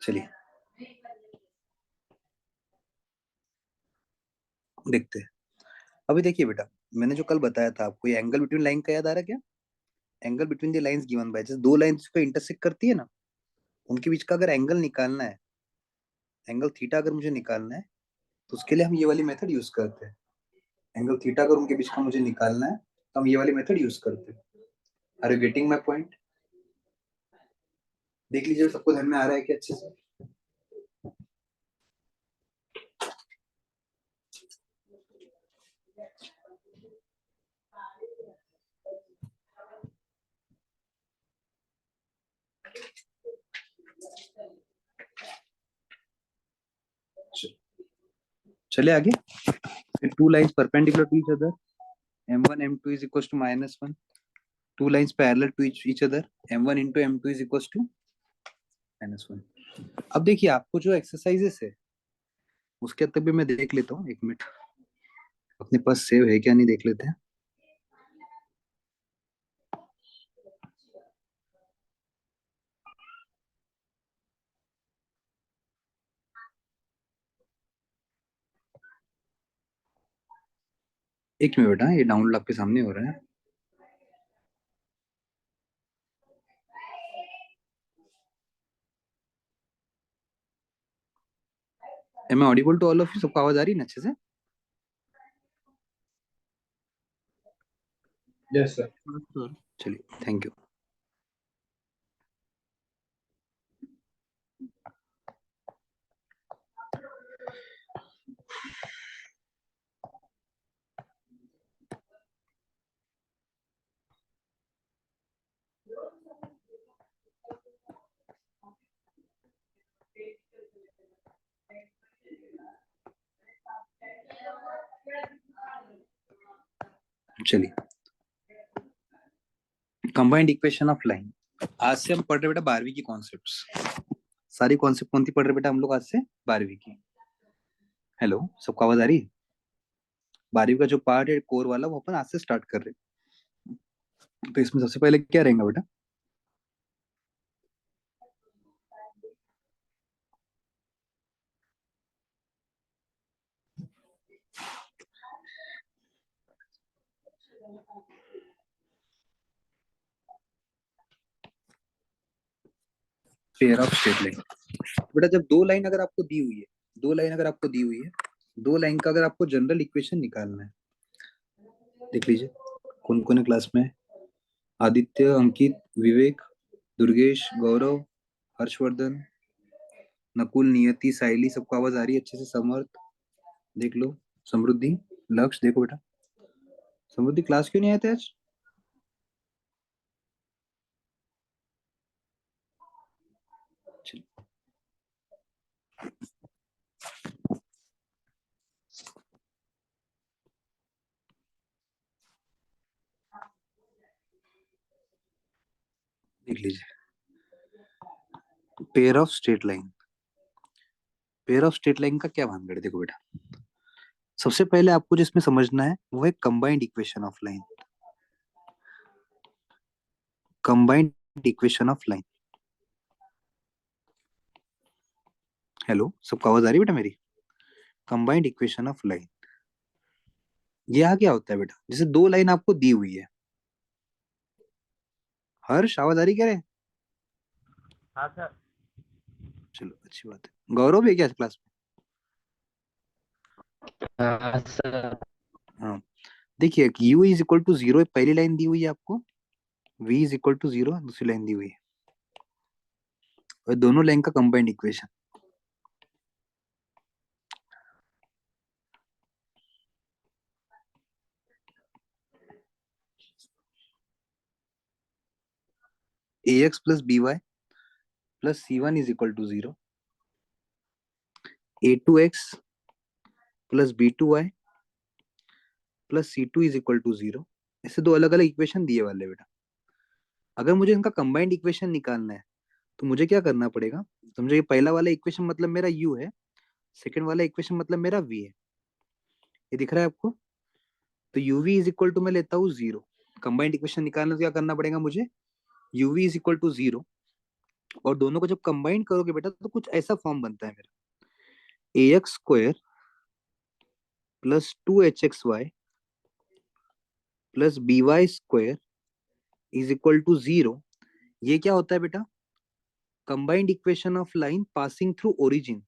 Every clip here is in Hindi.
चलिए देखते हैं। अभी देखिए बेटा, मैंने जो कल बताया था आपको, ये एंगल बिटवीन लाइन का याद आ रहा है क्या? Angle between the lines given by, जैसे दो लाइंस को इंटरसेक्ट करती है ना, उनके बीच का अगर एंगल निकालना है, एंगल थीटा अगर मुझे निकालना है, तो उसके लिए हम ये वाली मेथड यूज करते हैं। एंगल थीटा अगर उनके बीच का मुझे निकालना है, तो हम ये वाली मेथड यूज करते हैं। Are you getting my point? देख लीजिए सबको ध्यान में आ रहा है कि अच्छे से? चले आगे। Two lines perpendicular to each other, m1 m2 is equals to -1. Two lines parallel to each other, m1 into m2 is equals to -1. अब देखिए आपको जो एक्सरसाइजेस है उसके तक भी मैं देख लेता हूँ, एक मिनट अपने पास सेव है क्या नहीं देख लेते हैं। एक मिनट बेटा, ये डाउनलोड आपके सामने हो रहा है। Am I audible to all of you? सबको आवाज आ रही है ना अच्छे से? Yes sir. चलिए थैंक यू। चलिए, कंबाइंड इक्वेशन ऑफ लाइन। आज से हम पढ़ रहे बेटा 12वीं की कॉन्सेप्ट्स। सारी कॉन्सेप्ट कौन सी पढ़ रहे बेटा हम लोग आज से? 12वीं की। हेलो, सबको आवाज आ रही है? 12वीं का जो पार्ट है कोर वाला, वो अपन आज से स्टार्ट कर रहे हैं। तो इसमें सबसे पहले क्या रहेगा बेटा? Pair of straight line. बेटा जब दो लाइन अगर आपको दी हुई है, दो लाइन अगर आपको दी हुई है, दो लाइन का अगर आपको जनरल इक्वेशन निकालना है, देख लीजिए कौन कौन है क्लास में। आदित्य, अंकित, विवेक, दुर्गेश, गौरव, हर्षवर्धन, नकुल, नियति, साइली, सबको आवाज आ रही है अच्छे से? समर्थ देख लो, समृद्धि, लक्ष्य देखो बेटा। समृद्धि क्लास क्यों नहीं आए थे आज? चलिए, देख लीजिए pair of straight line. Pair of straight line का क्या भानगड़ है? देखो बेटा, सबसे पहले आपको जिसमें समझना है वो है combined equation of line. Combined equation of line. Hello, सबको आवाज आ रही है बेटा मेरी? कंबाइंड इक्वेशन ऑफ लाइन, ये आ क्या होता है बेटा? जैसे दो लाइन आपको दी हुई है। हर्ष, आवाज आ रही क्या रे? हाँ सर। चलो अच्छी बात है। गौरव भी है क्या क्लास हाँ सर। में? हाँ, देखिए u is equal to zero पहली लाइन दी हुई है आपको, v is equal to zero दूसरी लाइन दी हुई है, और दोनों लाइन का combined equation. ax plus B Y plus C one is equal to zero, A two X plus B two Y plus C two is equal to zero. ऐसे दो अलग अलग इक्वेशन दिए वाले बेटा। अगर मुझे इनका कंबाइंड इक्वेशन निकालना है तो मुझे क्या करना पड़ेगा? तो मुझे ये पहला वाला इक्वेशन मतलब मेरा u है, सेकंड वाला इक्वेशन मतलब मेरा v है। ये दिख रहा है आपको? तो uv इज इक्वल टू मैं लेता हूँ जीरो। कंबाइंड इक्वेशन निकालना तो क्या करना पड़ेगा मुझे? uv is equal to zero और दोनों को जब कंबाइन करोगे बेटा तो कुछ ऐसा फॉर्म बनता है मेरा, a x square plus 2hxy plus B y square is equal to 0। ये क्या होता है बेटा? Combined equation of line passing through origin.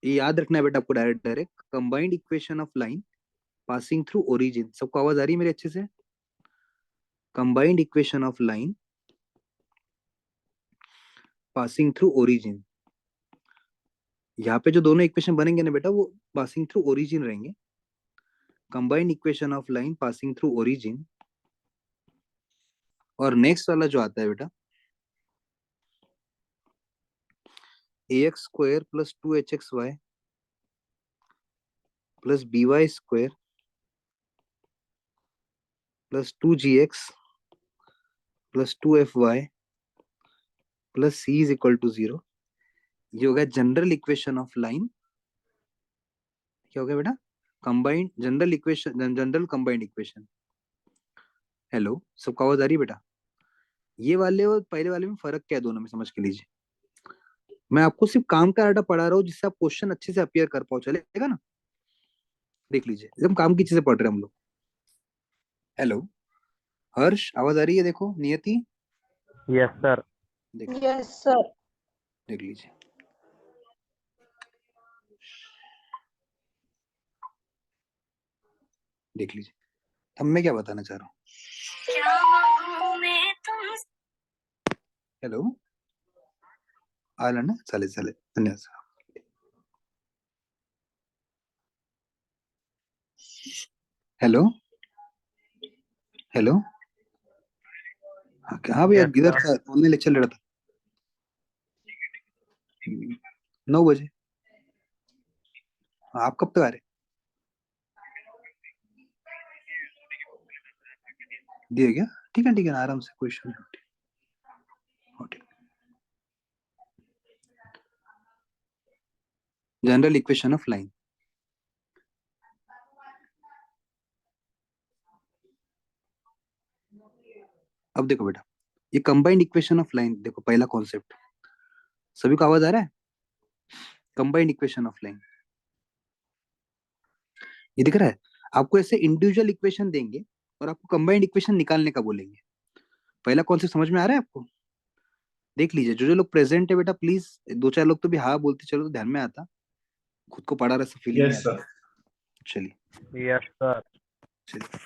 ये याद रखना है बेटा आपको, direct direct combined equation of line passing through origin. सबको आवाज आ रही है मेरे अच्छे से? Combined equation of line passing through origin. यहाँ पे जो दोनों इक्वेशन बनेंगे ना बेटा, वो पासिंग थ्रू ओरिजिन रहेंगे। Combined equation of line passing through origin. और नेक्स्ट वाला जो आता है बेटा, a x square plus 2hxy plus B y square plus 2gx plus 2fy plus c is equal to 0। ये हो गया जनरल इक्वेशन ऑफ लाइन। क्या हो गया बेटा? Combined general equation, general combined equation. Hello, सबको आवाज आ रही है बेटा? ये वाले और पहले वाले में फर्क क्या है दोनों में, समझ के लीजिए। मैं आपको सिर्फ काम का डाटा पढ़ा रहा हूँ जिससे आप क्वेश्चन अच्छे से अपियर कर पाओ, चलेगा ना? देख लीजिए, एकदम काम की चीजें पढ़ रहे हैं हम लोग। हेलो हर्ष, आवाज आ रही है? देखो नियति, यस सर। देख यस सर। देख लीजिए। देख लीजिए, अब मैं क्या बताना चाह रहा हूँ। हेलो, आला ना, चालेल चालेल, धन्यवाद। हेलो हेलो, हाँ भैया, यस किधर सर। था? ऑनलाइन लेक्चर ले रहा था। 9 बजे। हाँ, आप कब तक आ रहे? दिए क्या? ठीक है ना, आराम से, कोई इशू नहीं। हाँ, ठीक। General equation of line. अब देखो बेटा, ये कंबाइंड इक्वेशन ऑफ लाइन, देखो पहला कॉन्सेप्ट, सभी को आवाज आ रहा है? कंबाइंड इक्वेशन ऑफ लाइन, ये दिख रहा है आपको? ऐसे इंडिविजुअल इक्वेशन देंगे और आपको कंबाइंड इक्वेशन निकालने का बोलेंगे। पहला कॉन्सेप्ट समझ में आ रहा है आपको? देख लीजिए, जो जो लोग प्रेजेंट है बेटा, प्लीज दो चार लोग तो भी हाँ बोलते चलो तो ध्यान में आता, खुद को पढ़ा रहा फीलिंग नहीं यस आती। सर। चलिए यस सर। चलिए,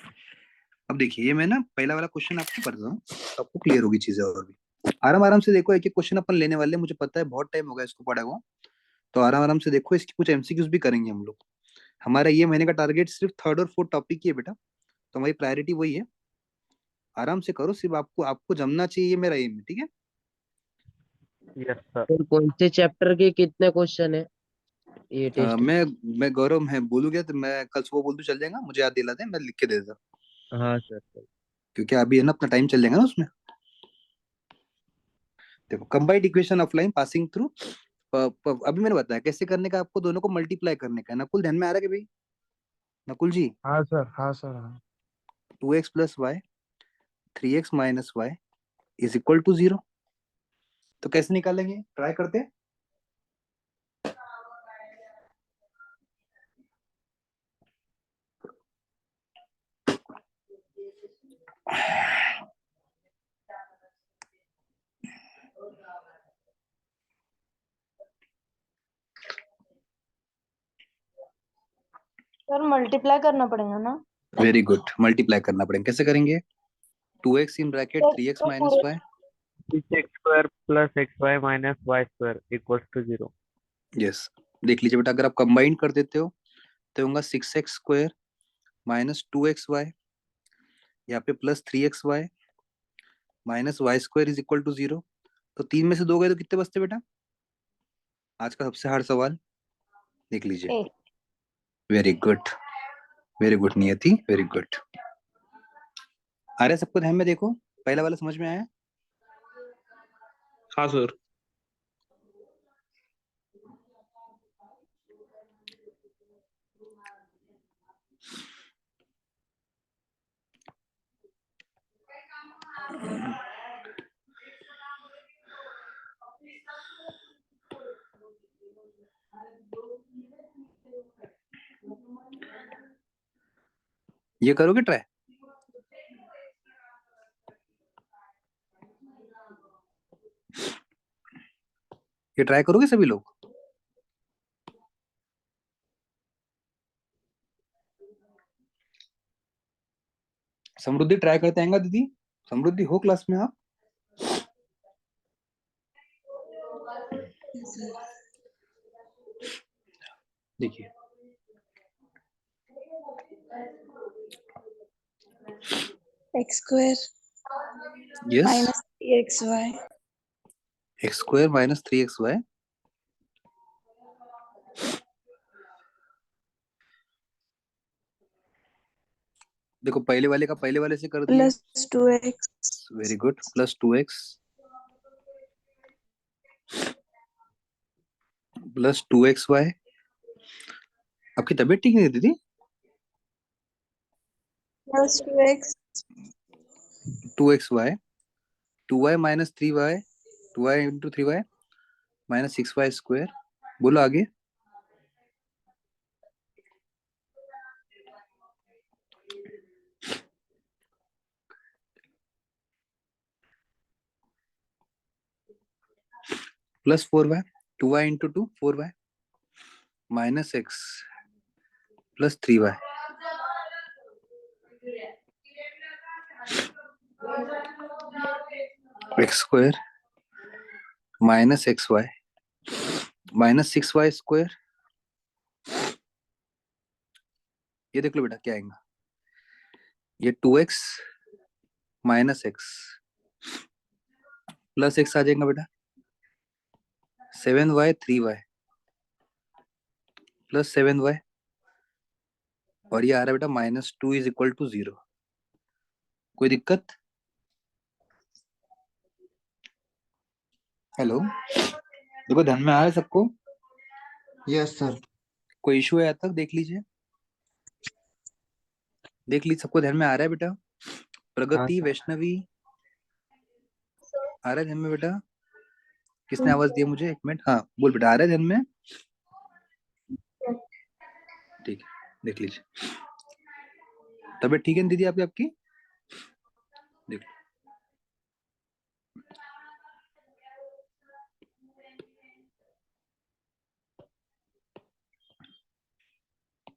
अब देखिए, ये मैं ना पहला वाला क्वेश्चन आपको कर रहा हूँ, आपको क्लियर होगी चीजें। और भी आराम आराम से देखो, एक एक क्वेश्चन अपन लेने वाले हैं, मुझे पता है बहुत टाइम होगा इसको पढ़ा हुआ। तो आराम आराम से देखो, इसकी कुछ एमसीक्यूज भी करेंगे हम लोग। हमारा ये महीने का टारगेट सिर्फ थर्ड और फोर्थ टॉपिक ही है बेटा, तो हमारी प्रायोरिटी वही है। आराम से करो, सिर्फ आपको आपको जमना चाहिए, ये मेरा एम है, ठीक है? Yes sir. और कौन से चैप्टर के कितने क्वेश्चन है ये टेस्ट में? मैं गौरव, मैं बोलूंगा तो मैं कल सुबह बोल दूं, चल जाएगा? मुझे याद दिला दे, मैं लिख के दे देता, हाँ सर सर। क्योंकि अभी है ना अपना टाइम चल जाएगा ना उसमें। देखो, combined equation of line passing through, अभी मैंने बताया कैसे करने का, आपको दोनों को मल्टीप्लाई करने का है। नकुल ध्यान में आ रहा है कि भाई? नकुल जी, हाँ सर, हाँ सर, हाँ। 2x plus Y 3x minus Y is equal to 0। तो कैसे निकालेंगे, ट्राई करते हैं। सर मल्टीप्लाई करना पड़ेगा ना? वेरी गुड, मल्टीप्लाई करना पड़ेगा। कैसे करेंगे? 2x इन ब्रैकेट तो 3x तो माइनस पूरे Y. X square plus X Y minus Y square equals to 0। Yes, देख लीजिए बेटा, अगर आप कंबाइन कर देते हो तो होगा 6x स्क्वायर माइनस 2xy, यहाँ पे plus 3xy minus Y square is equal to 0। तो तीन में से दो गए तो कितने बचते बेटा? आज का सबसे हार्ड सवाल, देख लीजिए। एक। वेरी गुड, वेरी गुड नियति, वेरी गुड। आ रहा है सबको ध्यान में? देखो, पहला वाला समझ में आया? हाँ सर। ये करोगे ट्राई? ये ट्राई करोगे सभी लोग? समृद्धि ट्राई करते आएगा दीदी? समृद्धि हो क्लास में आप? देखिए X square yes, minus X Y X square minus 3xy। देखो पहले वाले का पहले वाले से कर दिया, plus 2x very good, plus 2x plus 2xy। आपकी तबीयत ठीक नहीं है दीदी? Plus 2x 2xy 2y minus 3y 2y into 3y minus 6y square. बोलो आगे। Plus 4y 2y into 2 4y minus x plus 3y x square minus xy minus 6y square. ये देख लो बेटा क्या आएगा, ये 2x minus x plus x आ जाएगा बेटा 7y 3y प्लस 7y, और ये आ रहा है बेटा माइनस 2 इज इक्वल टू 0। कोई दिक्कत? हेलो, देखो ध्यान में आ रहा है सबको? Yes sir. कोई इशू है? आज तक देख लीजिए, देख लीजिए, सबको ध्यान में आ रहा है बेटा? प्रगति, वैष्णवी, आ रहा है ध्यान में बेटा? किसने आवाज दिया मुझे? एक मिनट, हाँ बोल बेटा, आ रहा है ध्यान में? ठीक है, देख लीजिए। तबीयत ठीक है दीदी आपकी? देख लो।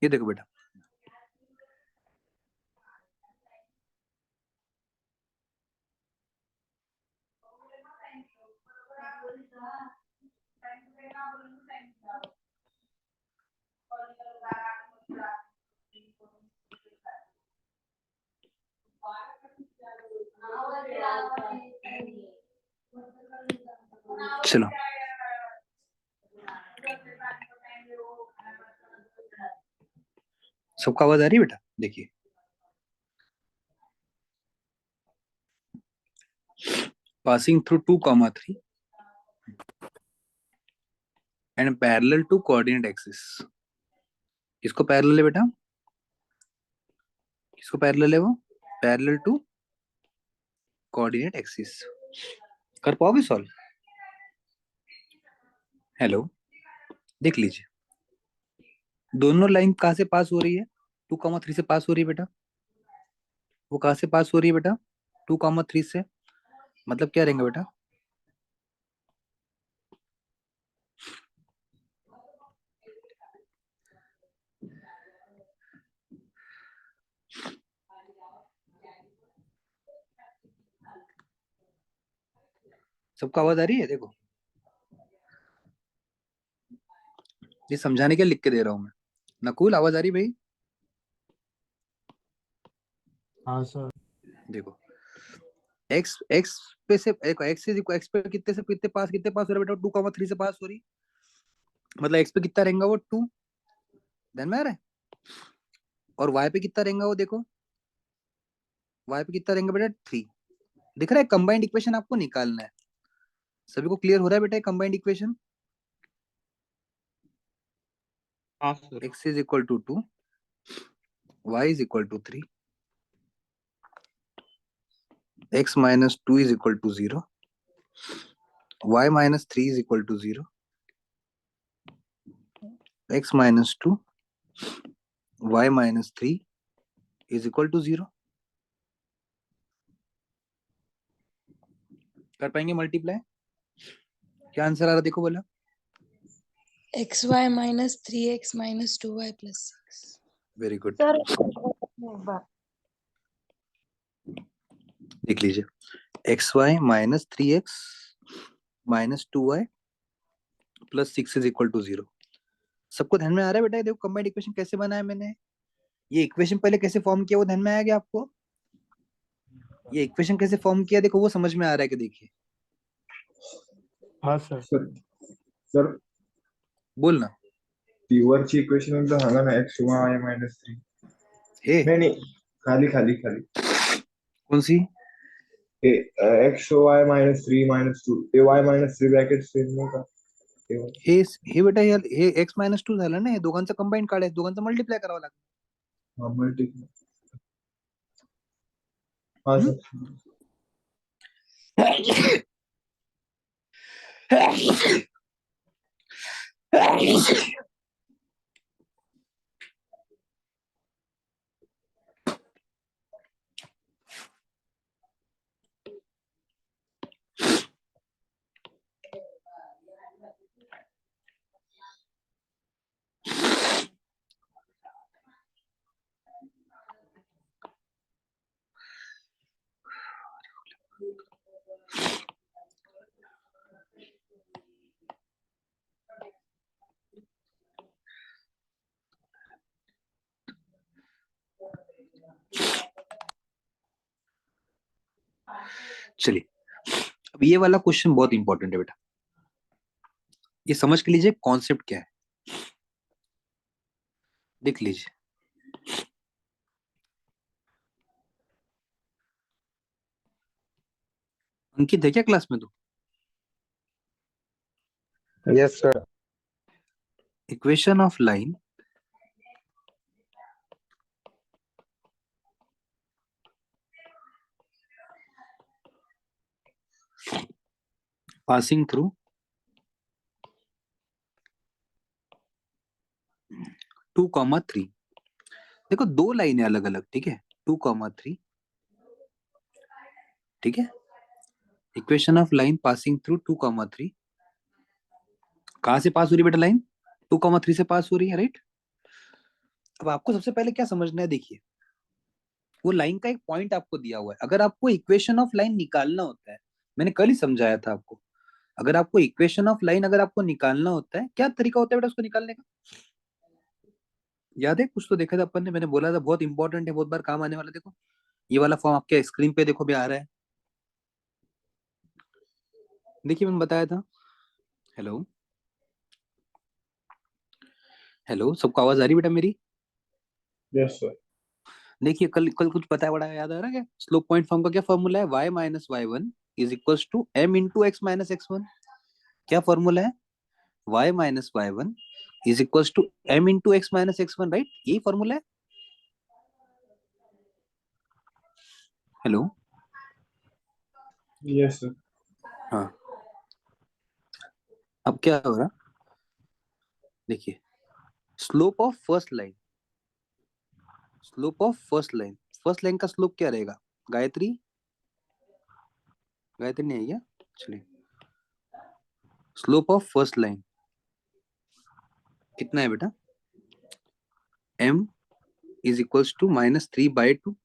ये देखो बेटा, चलो सबको आवाज आ रही है बेटा? देखिए passing through 2, 3 and parallel to coordinate axis। किसको पैरेलल है बेटा? किसको पैरेलल है वो? Parallel to coordinate axis. कर पाओगे सॉल्व? हेलो, देख लीजिए, दोनों लाइन कहाँ से पास हो रही है? 2, 3 से पास हो रही है बेटा। वो कहाँ से पास हो रही है बेटा? 2, 3 से। मतलब क्या रहेंगे बेटा? सबको आवाज आ रही है? देखो ये समझाने के लिए लिख के दे रहा हूँ मैं। नकुल आवाज आ रही भाई? हाँ सर। देखो एक्स एक्स पे से एक्स एक्स पे कितने पास हो रहा है बेटा? 2, 3 से पास हो रही, मतलब एक्स पे कितना रहेगा वो? 2। ध्यान में आ रहा है? और वाई पे कितना रहेगा वो? देखो वाई पे कितना रहेगा बेटा? 3। दिख रहा है? कंबाइंड इक्वेशन आपको निकालना है। सभी को क्लियर हो रहा है बेटा कंबाइंड इक्वेशन? हाँ sir. x is equal to 2, y is equal to 3, x minus 2 is equal to 0, y minus 3 is equal to 0, x minus 2, y minus 3, is equal to 0। कर पाएंगे मल्टीप्लाई? क्या आंसर आ रहा देखो बोला। xy minus 3x minus 2y plus 6. Very good, sir एक बार देख लीजिए X Y minus 3x minus 2y plus 6 is equal to 0। सबको ध्यान में आ रहा है बेटा? ये देखो कंबाइंड इक्वेशन कैसे बनाया मैंने। ये इक्वेशन पहले कैसे फॉर्म किया वो ध्यान में आया क्या आपको? ये इक्वेशन कैसे फॉर्म किया देखो वो समझ में आ रहा है कि देखिए हाँ सर. सर सर बोलना ती वरची इक्वेशन एकदा सांगा ना एक्स वाय मायनस 3. हे नाही नाही खाली खाली खाली कौन सी हे एक्स वाय मायनस 3 मायनस 2 ते वाय मायनस 3 ब्रॅकेट सेम नाही का ते वाला. हे हे बेटा हे एक्स मायनस 2 झालं ना, हे दोघांचं कंबाईन काढायचं, दोघांचं मल्टिप्लाय करावं लागतं. हा मल्टिप्लाय. हा सर. चलिए अब ये वाला क्वेश्चन बहुत इंपॉर्टेंट है बेटा, ये समझ के लीजिए कॉन्सेप्ट क्या है, देख लीजिए। अंकित है क्या क्लास में? तो Yes sir. Equation of line passing through 2,3। देखो दो लाइन है अलग अलग, ठीक है, 2,3, ठीक है। Equation of line passing through 2,3, कहां से पास हो रही है बेटा लाइन? 2,3 से पास हो रही है, राइट। अब आपको सबसे पहले क्या समझना है, देखिए वो लाइन का एक पॉइंट आपको दिया हुआ है। अगर आपको इक्वेशन ऑफ लाइन निकालना होता है, मैंने कल ही समझाया था आपको, अगर आपको इक्वेशन ऑफ लाइन अगर आपको निकालना होता है, क्या तरीका होता है बेटा उसको निकालने का? याद है कुछ तो देखा था अपन ने, मैंने बोला था बहुत इंपॉर्टेंट है, बहुत बार काम आने वाला। देखो ये वाला फॉर्म आपके स्क्रीन पे देखो भी आ रहा है, देखिए मैंने बताया था। हेलो हेलो, सबको आवाज आ रही बेटा मेरी? Yes sir. देखिए कल कल कुछ बताया बड़ा याद आ रहा है क्या? स्लोप पॉइंट फॉर्म का क्या फॉर्मूला है? y minus Y one is equal to m into X minus X one. क्या फॉर्मूला है? y minus Y one is equal to m into X minus X one, right, यही फॉर्मूला है। Hello yes sir. हाँ, अब क्या हो रहा देखिए, slope of first line, slope of first line का स्लोप क्या रहेगा? गायत्री, गायत्री नहीं है क्या? चलिए, स्लोप ऑफ फर्स्ट लाइन कितना है बेटा? m is equals to -3/2।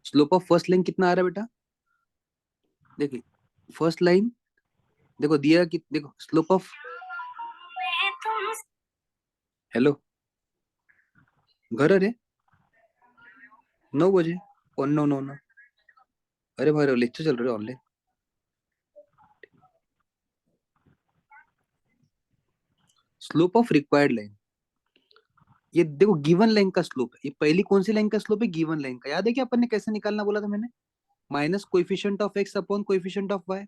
Slope of first line कितना आ रहा है बेटा? देखिए फर्स्ट लाइन देखो दिया कि देखो स्लोप ऑफ, हेलो घर अरे 9 बजे, और 9 अरे भाई लेक्चर चल रहे online. Slope of required line, ये देखो गिवन लाइन का स्लोप है, ये पहली कौन सी लाइन का स्लोप है? गिवन लाइन का। याद है कि अपन ने कैसे निकालना बोला था मैंने? Minus coefficient of X upon coefficient of Y.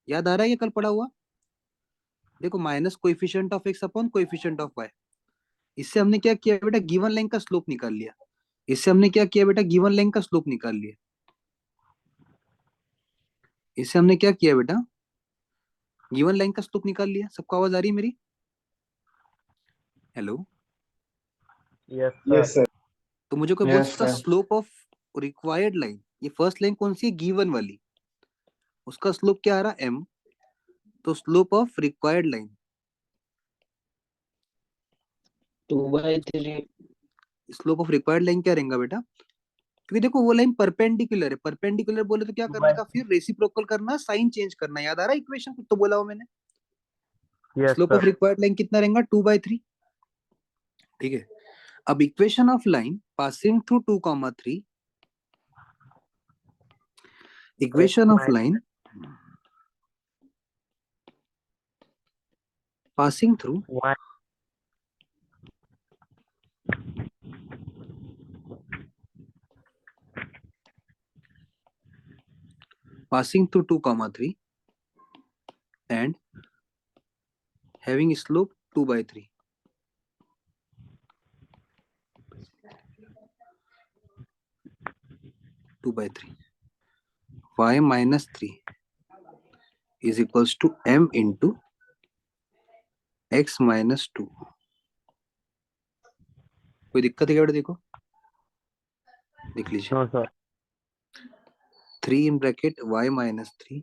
याद आ रहा है ये कल पढ़ा हुआ? देखो minus coefficient of X upon coefficient of Y, इससे हमने क्या किया बेटा? गिवन लाइन का स्लोप निकाल लिया। इससे हमने क्या किया बेटा? गिवन लाइन का स्लोप निकाल लिया। इससे हमने क्या किया बेटा? गिवन लाइन का स्लोप निकाल लिया। सबको आवाज आ रही है मेरी? Hello Yes sir. Yes sir. तो मुझे कोई बोल Yes, सकता sir. Slope of required line, ये फर्स्ट लाइन कौन सी है, गिवन वाली, उसका स्लोप क्या आ रहा है, m, तो slope of required line 2/3 slope of required line क्या रहेगा बेटा, क्योंकि देखो वो लाइन परपेंडिकुलर है, परपेंडिकुलर बोले तो क्या करने का, फिर रेसिप्रोकल करना, साइन चेंज करना, याद आ रहा है इक्वेशन, कुछ तो बोला हो मैंने। Yes, slope sir. Of required line कितना रहेगा, 2/3। ठीक है, अब equation of line passing through 2,3, equation of line passing through Y passing through 2,3 and having slope 2/3. Y minus 3 is equals to m into x minus 2. कोई दिक्कत है क्या बेटा, देखो देख लीजिए, no, sir. 3 in bracket y minus 3,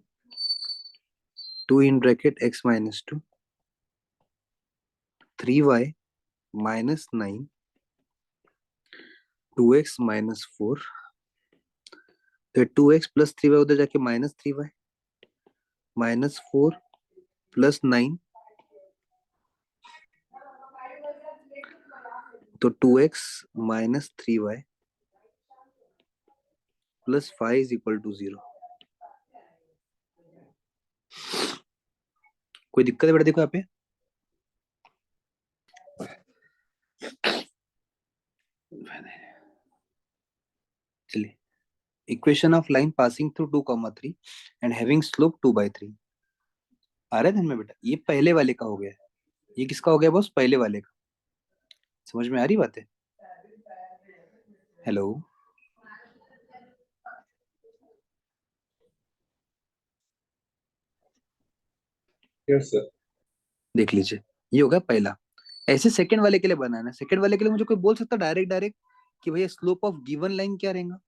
2 in bracket x minus 2, 3y minus 9, 2x minus 4, तो 2x प्लस 3y उधर जाके माइनस 3y, माइनस 4 प्लस 9, तो 2x minus 3y plus 5 is equal to 0। कोई दिक्कत है बेटा, देखो यहाँ पे, चलिए, equation of line passing through 2,3 and having slope 2/3 आ रहा है ध्यान में बेटा, ये पहले वाले का हो गया, ये किसका हो गया बॉस, पहले वाले का। समझ में आ रही बात है, हेलो, Yes, sir. देख लीजिए, ये हो गया पहला। ऐसे सेकंड वाले के लिए बनाना है, सेकंड वाले के लिए मुझे कोई बोल सकता डायरेक्ट डायरेक्ट कि भैया स्लोप ऑफ गिवन लाइन क्या रहेगा,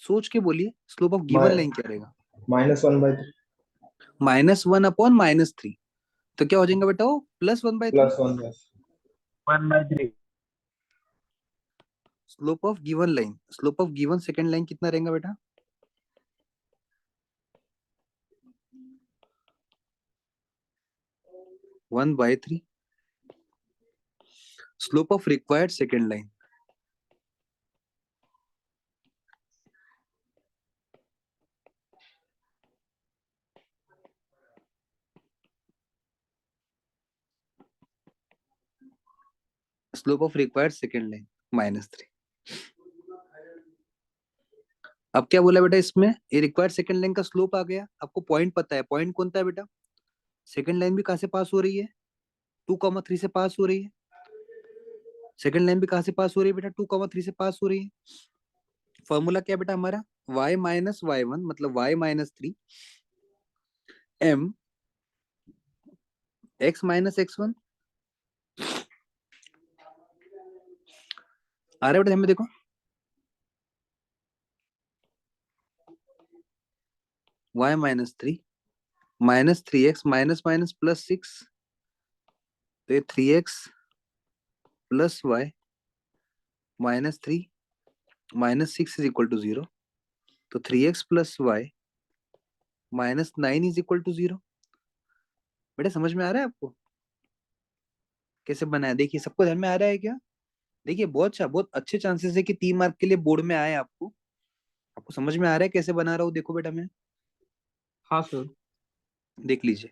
सोच के बोलिए, स्लोप ऑफ गिवन लाइन क्या रहेगा, -1/3 -1/-3, तो क्या हो जाएगा बेटा, वो +1/3। +1/3 1/3. Slope of given line, slope of given second line कितना रहेगा बेटा, 1/3। Slope of required second line, slope of required second line -3। अब क्या बोला बेटा इसमें, ये रिक्वायर्ड सेकंड लाइन का स्लोप आ गया, आपको पॉइंट पता है, पॉइंट कौन सा है बेटा, सेकंड लाइन भी कहां से पास हो रही है, 2,3 से पास हो रही है, सेकंड लाइन भी कहां से पास हो रही है बेटा, 2,3 से पास हो रही है। फॉर्मूला क्या बेटा हमारा, y माइनस y1 मतलब y minus 3 m x minus x1, आ रहा है बेटा, हमें देखो, y minus 3 -3x minus minus +6, तो ये 3x plus y -3 -6 is equal to 0, तो 3x plus y -9 is equal to 0। बेटा समझ में आ रहा है आपको कैसे बनाया, देखिए सबको ध्यान में आ रहा है क्या, देखिए बहुत अच्छे चांसेस है कि 3 मार्क के लिए बोर्ड में आए आपको, आपको समझ में आ रहा है कैसे बना रहा हूँ, देखो बेटा मैं, हाँ सर। देख लीजिए,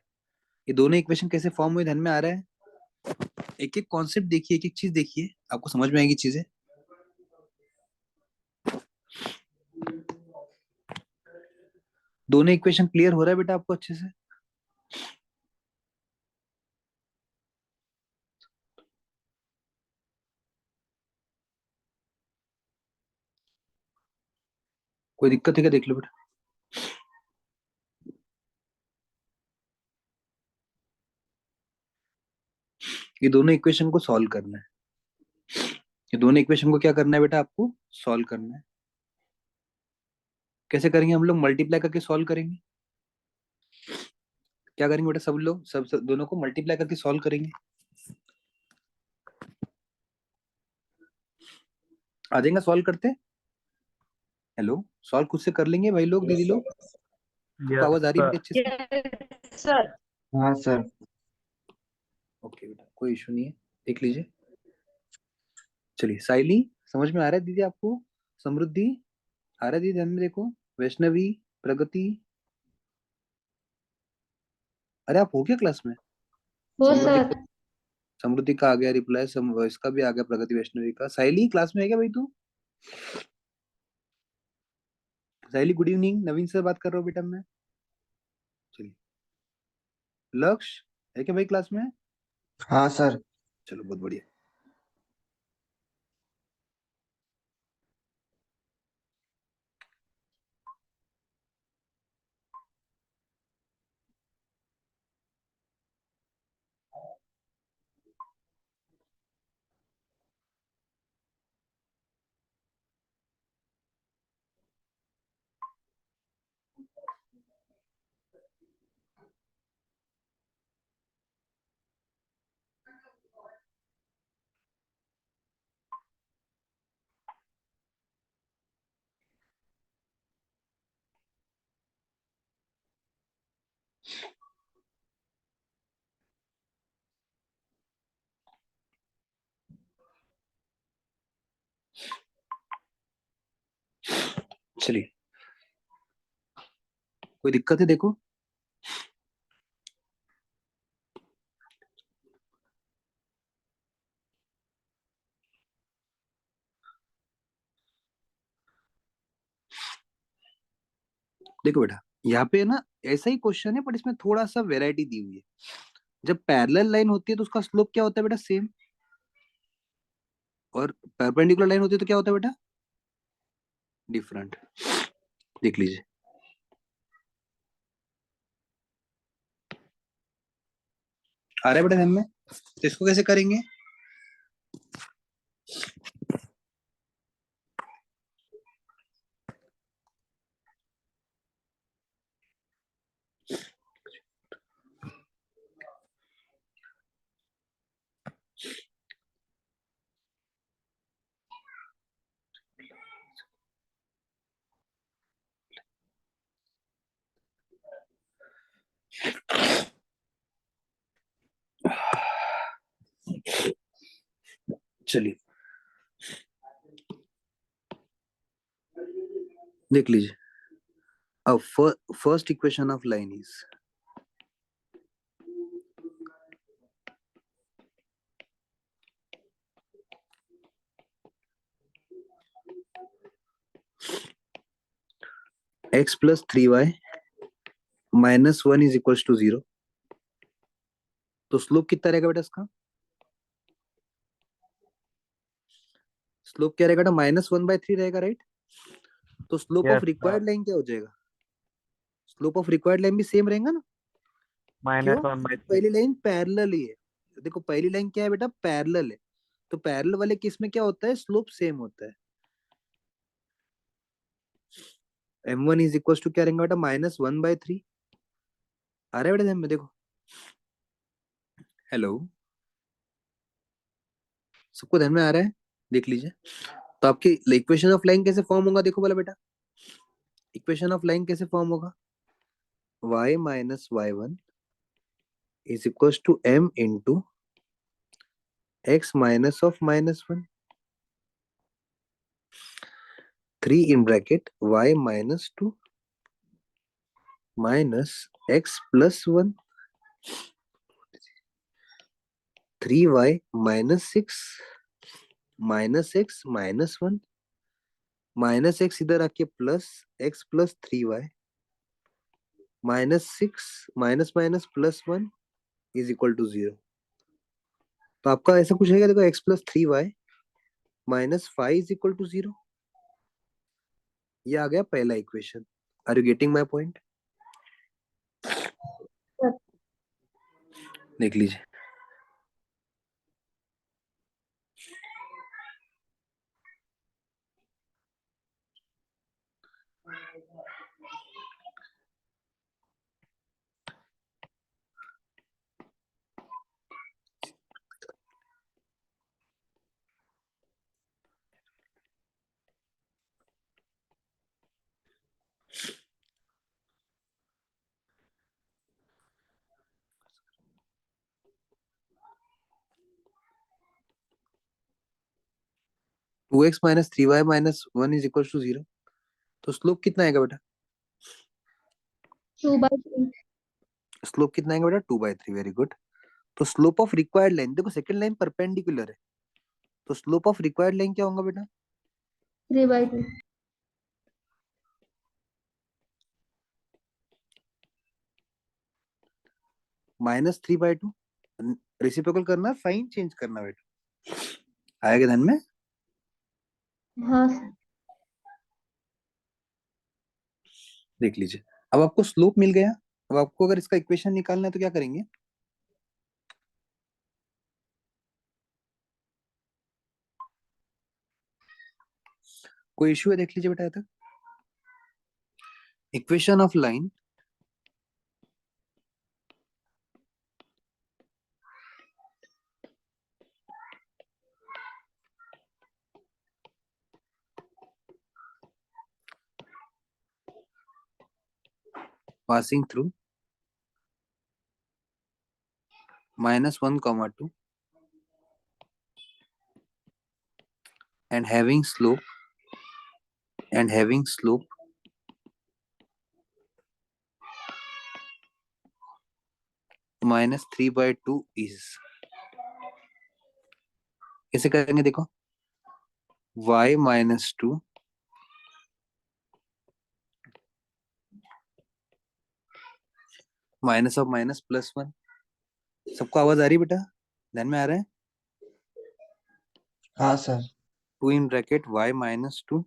ये दोनों इक्वेशन कैसे फॉर्म हुए, ध्यान में आ रहा है, एक एक कॉन्सेप्ट देखिए, एक एक चीज देखिए, आपको समझ में आएगी चीजें। दोनों इक्वेशन क्लियर हो रहा है बेटा आपको अच्छे से, कोई दिक्कत है क्या, देख लो बेटा, ये दोनों इक्वेशन को सॉल्व करना है। ये दोनों इक्वेशन को क्या करना है बेटा, आपको सॉल्व करना है। कैसे करेंगे हम लोग, मल्टीप्लाई करके सॉल्व करेंगे। क्या करेंगे बेटा, सब लोग सब दोनों को मल्टीप्लाई करके सॉल्व करेंगे। आ जाएगा सॉल्व करते। हेलो, सॉल्व खुद से कर लेंगे भाई लोग, दीदी लोग? आपको Yes, आवाज आ रही है sir. मेरी अच्छे से? सर। हाँ सर। ओके बेटा, कोई इशू नहीं है, देख लीजिए। चलिए, साइली समझ में आ रहा है दीदी आपको? समृद्धि आ रहा है दीदी, ध्यान में देखो। वैष्णवी, प्रगति, अरे आप हो क्या क्लास में? हो समृद्धि, सर। समृद्धि का आ गया रिप्लाई, इसका भी आ गया, प्रगति, वैष्णवी का। साइली क्लास में है क्या भाई तू? साइली गुड इवनिंग, नवीन से बात कर रहा हूँ बेटा मैं। चलिए, लक्ष्य है क्या भाई क्लास में? हाँ सर। चलो बहुत बढ़िया। चलिए, कोई दिक्कत है देखो? देखो बेटा, यहाँ पे ना ऐसा ही क्वेश्चन है, पर इसमें थोड़ा सा वेराइटी दी हुई है। जब पैरेलल लाइन होती है तो उसका स्लोप क्या होता है बेटा, सेम। और परपेंडिकुलर लाइन होती है तो क्या होता है बेटा, डिफरेंट। देख लीजिए, आ रहा है बेटा ध्यान में? तो इसको कैसे करेंगे? चलिए, देख लीजिए। अब first equation of line is x plus 3y minus 1 is equal to 0। तो स्लोप कितना रहेगा बेटा इसका? स्लोप क्या रहेगा? -1/3 रहेगा, राइट? तो slope of Yes, sir. Required line क्या हो जाएगा? स्लोप ऑफ रिक्वायर्ड लाइन भी सेम रहेगा ना? क्यों? -1/3. पहली लाइन पैरेलल ही है। देखो, पहली लाइन क्या है बेटा, पैरेलल है। तो पैरेलल वाले केस में क्या होता है, स्लोप सेम होता है। m1 इज इक्वल टू क्या रहेगा बेटा, -1/3। आ रहा है बेटा ध्यान में देखो? हेलो, सबको ध्यान में आ रहा है? देख लीजिए। तो आपकी इक्वेशन ऑफ लाइन कैसे फॉर्म होगा, देखो बोला बेटा। इक्वेशन ऑफ लाइन कैसे फॉर्म होगा? y minus y1 is equal to m into x minus of -1, 3 in bracket y minus 2 minus x plus 1, 3y minus 6 minus x minus 1 minus x इधर आके plus x plus 3y minus 6 minus minus plus 1 is equal to 0। तो आपका ऐसा कुछ रहेगा, देखो, x plus 3y minus 5 is equal to 0। ये आ गया पहला equation. Are you getting my point? देख लीजिए। 2x minus 3y minus 1 is equal to 0। तो स्लोप कितना आएगा बेटा? 2/3। स्लोप कितना आएगा बेटा? 2/3। Very good. तो स्लोप ऑफ रिक्वायर्ड लाइन, देखो सेकंड लाइन परपेंडिकुलर है, तो स्लोप ऑफ रिक्वायर्ड लाइन क्या होगा बेटा? 3/2। -3/2। रेसिप्रोकल करना, साइन चेंज करना बेटा। आएगा ध्यान में? हाँ सर। देख लीजिए, अब आपको स्लोप मिल गया। अब आपको अगर इसका इक्वेशन निकालना है तो क्या करेंगे? कोई इश्यू है? देख लीजिए बेटा तक। Equation of line passing through -1, 2 and having slope -3/2 is, कैसे करेंगे देखो? y -2 minus of minus +1। सबको आवाज आ रही है बेटा? ध्यान में आ रहा है? हाँ sir. 2 in bracket y -2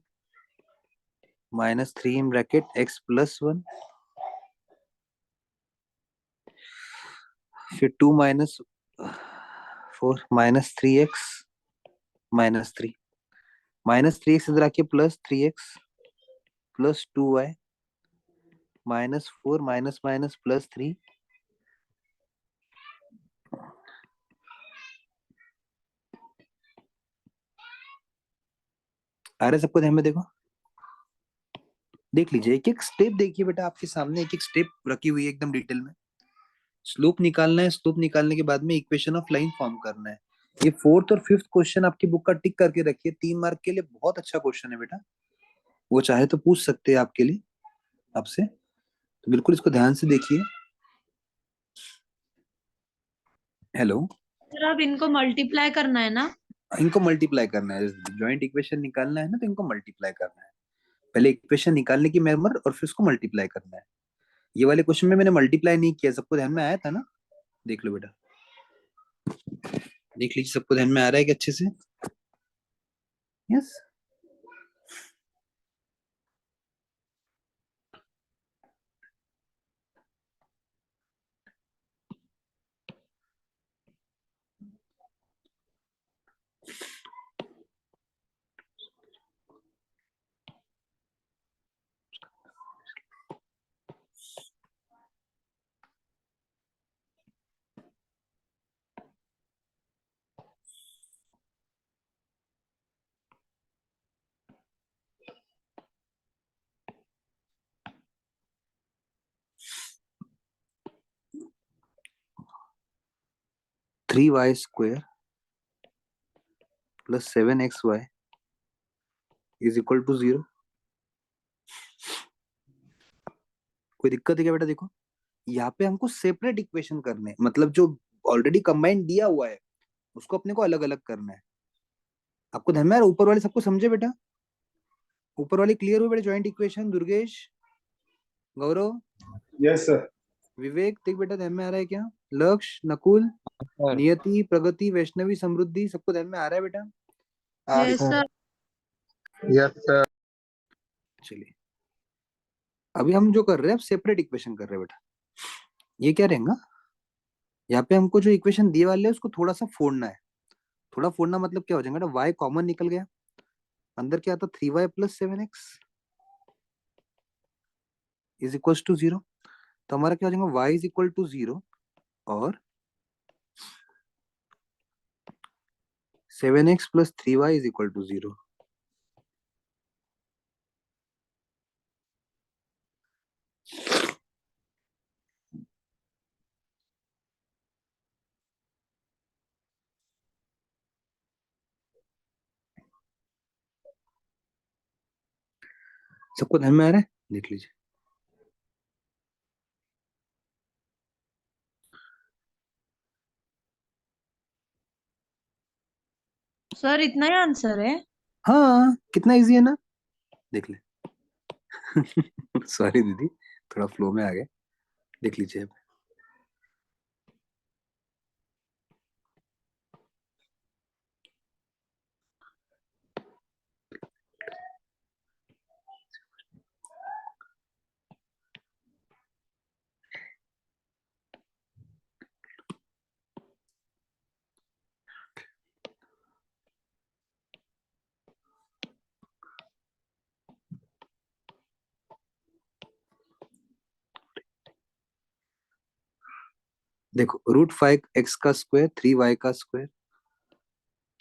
-3 in bracket x +1, फिर 2 -4 -3x -3 -3x इधर आके +3x +2y -4 +3। आ रहा है सबको ध्यान में? देखो, देख लीजिए, एक एक स्टेप देखिए बेटा, आपके सामने एक एक स्टेप रखी हुई है एकदम डिटेल में। स्लोप निकालना है, स्लोप निकालने के बाद में इक्वेशन ऑफ लाइन फॉर्म करना है। ये फोर्थ और फिफ्थ क्वेश्चन आपकी बुक का टिक करके रखिए, 3 मार्क के लिए बहुत अच्छा क्वेश्चन है बेटा। वो चाहे तो पूछ सकते हैं आपके लिए, आपसे, तो बिल्कुल इसको ध्यान से देखिए। हेलो, सर अब इनको मल्टीप्लाई करना है ना? इनको मल्टीप्लाई करना है, जॉइंट इक्वेशन निकालना है ना, तो इनको मल्टीप्लाई करना है। पहले इक्वेशन निकालने की मेमोर और फिर उसको मल्टीप्लाई करना है। ये वाले क्वेश्चन में मैंने मल्टीप्लाई नहीं किया, सबको ध्यान में आया था ना? देख लो बेटा, देख लीजिए, सबको ध्यान में आ रहा है कि अच्छे से? यस। 3y² + 7xy = 0। कोई दिक्कत है क्या बेटा? देखो, यहाँ पे हमको सेपरेट इक्वेशन करने हैं, मतलब जो ऑलरेडी कंबाइंड दिया हुआ है उसको अपने को अलग अलग करना है। आपको ध्यान में आ रहा है? ऊपर वाले सबको समझे बेटा? ऊपर वाले क्लियर हुए बेटा? जॉइंट इक्वेशन, दुर्गेश, गौरव, यस सर। विवेक, देख बेटा ध्यान में आ रहा है क्या? लक्ष्य, नकुल, सर नियति, प्रगति, वैष्णवी, समृद्धि, सबको ध्यान में आ रहा है बेटा? हाँ yes sir. Sir. Yes sir. चलिए, अभी हम जो कर रहे हैं, अब सेपरेट इक्वेशन कर रहे हैं बेटा। ये क्या रहेगा? यहाँ पे हमको जो इक्वेशन दिए वाले है उसको थोड़ा सा फोड़ना है। थोड़ा फोड़ना मतलब क्या हो जाएगा ना? y कॉमन निकल गया, अंदर क्या आता? 3y + 7x = 0। तो हमारा क्या हो जाएगा? y = 0 और 7x + 3y = 0। सबको ध्यान में आ रहा है? देख लीजिए। सर इतना ही आंसर है? हाँ, कितना इजी है ना, देख ले। सॉरी दीदी, थोड़ा फ्लो में आ गए, देख लीजिए। देखो, √5x का स्क्वायर 3y का square,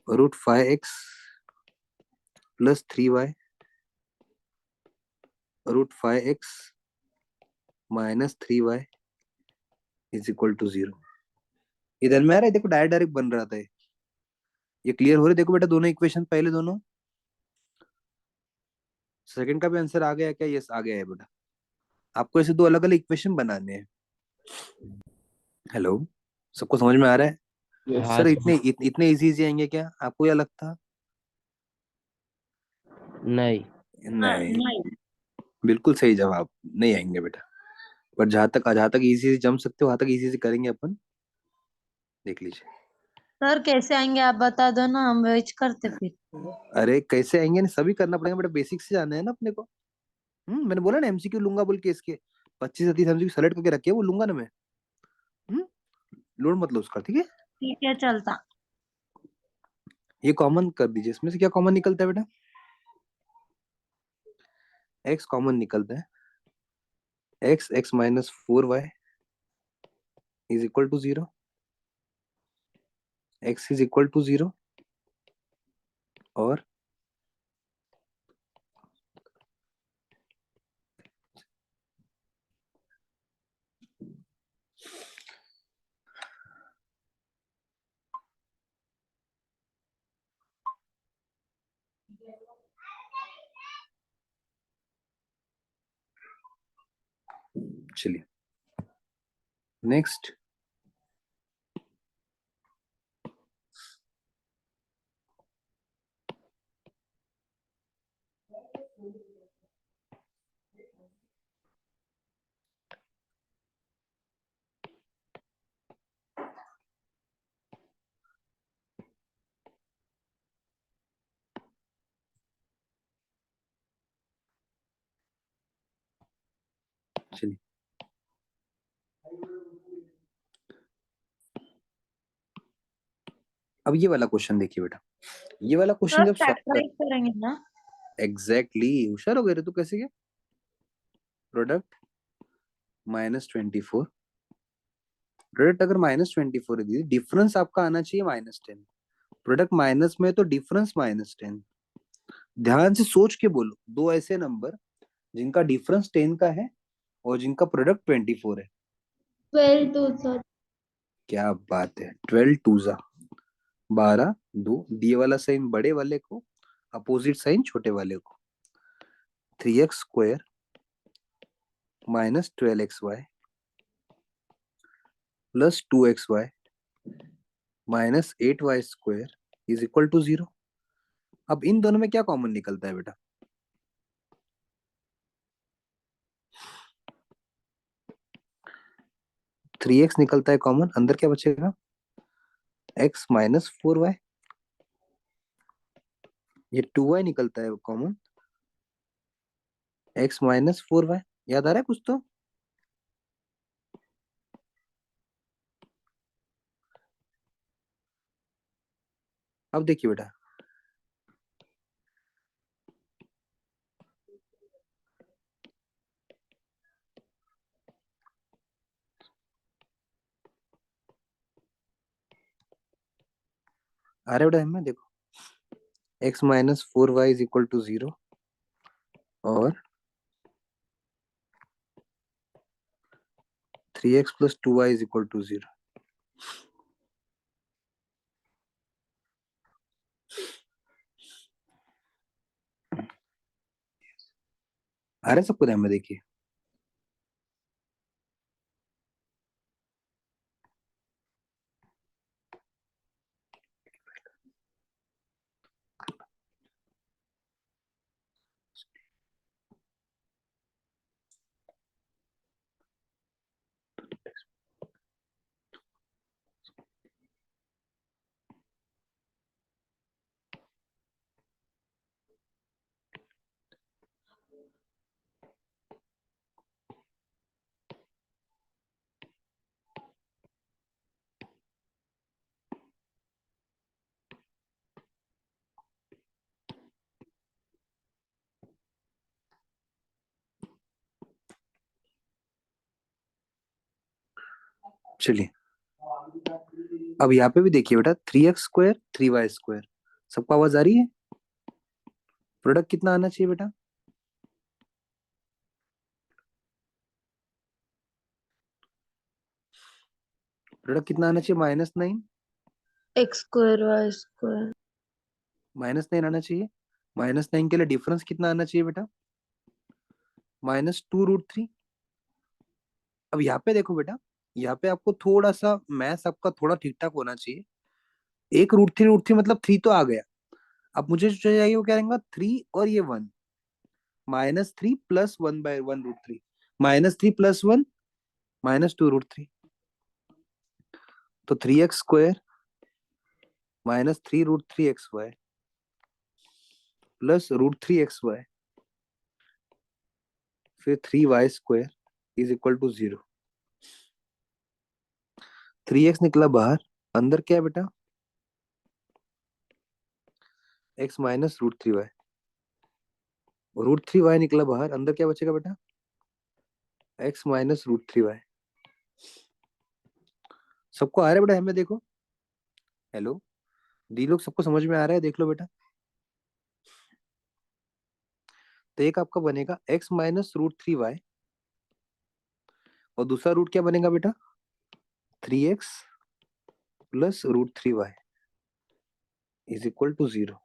√5x plus 3y, √5x minus 3y is equal to 0। इधर में आ रहा है, देखो डायरेक्ट डायरेक्ट बन रहा था ये क्लियर हो रहा है? देखो बेटा, दोनों इक्वेशन पहले दोनों, सेकंड का भी आंसर आ गया क्या? यस आ गया है बेटा। आपको ऐसे दो अलग अलग इक्वेशन बनाने हैं। हेलो, सबको समझ में आ रहा है? हाँ सर सर। इतने इजी इजी आएंगे क्या, आपको क्या लगता? नहीं। नहीं, नहीं। बिल्कुल सही जवाब, नहीं आएंगे बेटा। पर जहां तक इजी से जम सकते हो वहां तक इजी से करेंगे अपन, देख लीजिए। सर कैसे आएंगे आप बता दो ना, हम वेट करते फिर। अरे कैसे आएंगे, नहीं सभी करना पड़ेगा बेटा, बेसिक से जाना है ना अपने को। मैंने बोला ना एमसीक्यू लूंगा बोल के, इसके 25 से 30 एमसीक्यू सेलेक्ट करके रखे, वो लूंगा ना मैं। हम्म लोड मत लो उसका, ठीक है? ठीक है चलता। ये कॉमन कर दीजिए, इसमें से क्या कॉमन निकलता है बेटा? एक्स कॉमन निकलता है, X minus 4y is equal to 0। X is equal to 0, और चलिए नेक्स्ट। चलिए, अब ये वाला क्वेश्चन देखिए बेटा। ये वाला क्वेश्चन सर जब सॉल्व कर, फैक्टराइज करेंगे ना? एग्जैक्टली होशियार हो गए रे तू, कैसे क्या? प्रोडक्ट -24, प्रोडक्ट अगर -24 है दीदी, डिफरेंस आपका आना चाहिए -10। प्रोडक्ट माइनस में तो डिफरेंस -10। ध्यान से सोच के बोलो, दो ऐसे नंबर जिनका डिफरेंस 10 का है और जिनका प्रोडक्ट 24 है। 12 2 सर। क्या बात है, 12 2 जा 12, दो दिए वाला साइन बड़े वाले को, अपोजिट साइन छोटे वाले को। 3x² minus 12xy plus 2xy minus 8y² is equal to 0। अब इन दोनों में क्या कॉमन निकलता है बेटा? 3x निकलता है कॉमन, अंदर क्या बचेगा? x minus 4y। ये 2y निकलता है कॉमन, x माइनस 4y। याद आ रहा है कुछ तो? अब देखिए बेटा, आ रहा है बेटा हमें, देखो x minus 4y is equal to 0, और 3x plus 2y is equal to 0। आ रहा है सबको ध्यान में? देखिए चलिए, अब यहाँ पे भी देखिए बेटा, 3x² 3y²। सबको आवाज आ रही है? प्रोडक्ट कितना आना चाहिए बेटा? प्रोडक्ट कितना आना चाहिए? -9। एक्स स्क्वायर वाई स्क्वायर -9 आना चाहिए। -9 के लिए डिफरेंस कितना आना चाहिए बेटा? -2√3। अब यहाँ पे देखो बेटा, यहाँ पे आपको थोड़ा सा मैथ्स आपका थोड़ा ठीक ठाक होना चाहिए। एक √3 मतलब 3 तो आ गया। अब मुझे जो चाहिए वो क्या रहेगा? 3 और ये 1। -3 + 1/1√3। -3 + 1 -2√3। तो 3x² -3√3xy + √3xy फिर 3y² = 0। 3x निकला बाहर, अंदर क्या है बेटा? x - √3y। √3y निकला बाहर, अंदर क्या बचेगा बेटा? x - √3y। सबको आ रहा है बेटा? हमें देखो, हेलो दी लोग, सबको समझ में आ रहा है? देख लो बेटा। तो एक आपका बनेगा x - √3y और दूसरा रूट क्या बनेगा बेटा? 3x + √3y = 0।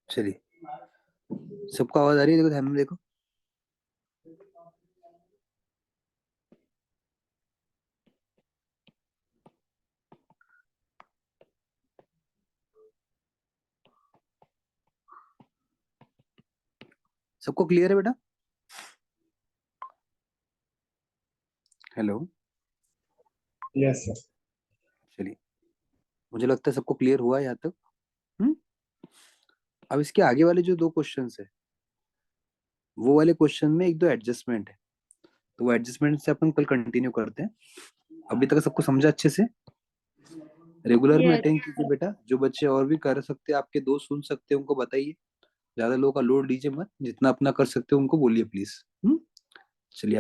चलिए, सबको आवाज आ रही है? देखो ध्यान में देखो। सबको क्लियर है बेटा? Hello, yes sir. चलिए, मुझे लगता है सबको क्लियर हुआ यहाँ तक। हम्म। अब इसके आगे वाले जो 2 क्वेश्चंस है, वो वाले क्वेश्चन में 1-2 एडजस्टमेंट है, तो वो एडजस्टमेंट से अपन कल कंटिन्यू करते हैं। अभी तक सबको समझा अच्छे से? रेगुलर में Yes. अटेंड कीजिए बेटा। जो बच्चे और भी कर सकते हैं, आपके दोस्त सुन सकते हैं, उनको बताइए। ज्यादा लोगों का लोड लीजिए मत, जितना अपना कर सकते हो उनको बोलिए प्लीज। चलिए।